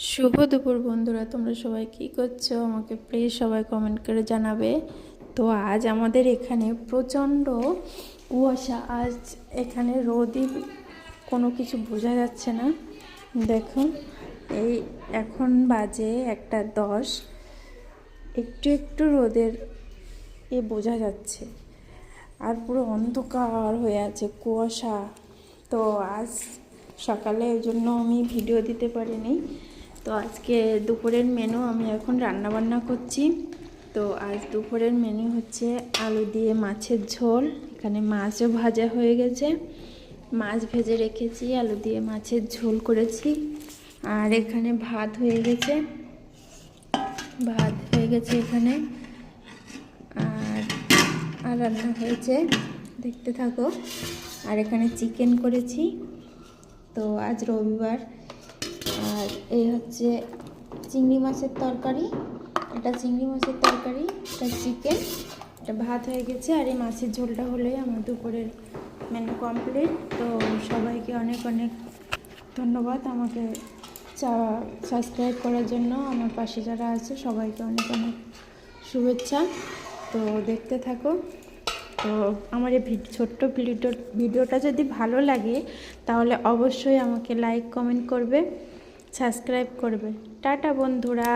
শুভ দুপুর বন্ধুরা, তোমরা সবাই কি করছো আমাকে প্লিজ সবাই কমেন্ট করে জানাবে। তো আজ আমাদের এখানে প্রচণ্ড কুয়াশা। আজ এখানে রোদই কোনো কিছু বোঝা যাচ্ছে না। দেখো এই এখন বাজে 1:10, একটু একটু রোদের বোঝা যাচ্ছে, আর পুরো অন্ধকার হয়ে আছে কুয়াশা। তো আজ সকালে ওই জন্য আমি ভিডিও দিতে পারিনি। তো আজকে দুপুরের মেনু আমি এখন রান্না বান্না করছি। তো আজ দুপুরের মেনু হচ্ছে আলু দিয়ে মাছের ঝোল। এখানে মাছও ভাজা হয়ে গেছে, মাছ ভেজে রেখেছি, আলু দিয়ে মাছের ঝোল করেছি। আর এখানে ভাত হয়ে গেছে এখানে। আর রান্না হয়েছে, দেখতে থাকো। আর এখানে চিকেন করেছি। তো আজ রবিবার। আর এই হচ্ছে চিংড়ি মাছের তরকারি, এটা চিংড়ি মাছের তরকারি, এটা চিকেন, এটা ভাত হয়ে গেছে। আর এই মাছের ঝোলটা হলেই আমার দুপুরের মেনু কমপ্লিট। তো সবাইকে অনেক অনেক ধন্যবাদ আমাকে সাবস্ক্রাইব করার জন্য। আমার পাশে যারা আছে সবাইকে অনেক অনেক শুভেচ্ছা। তো দেখতে থাকো। তো আমার এই ছোট্ট ভিডিওটা যদি ভালো লাগে তাহলে অবশ্যই আমাকে লাইক কমেন্ট করবে, সাবস্ক্রাইব করবে। টাটা বন্ধুরা।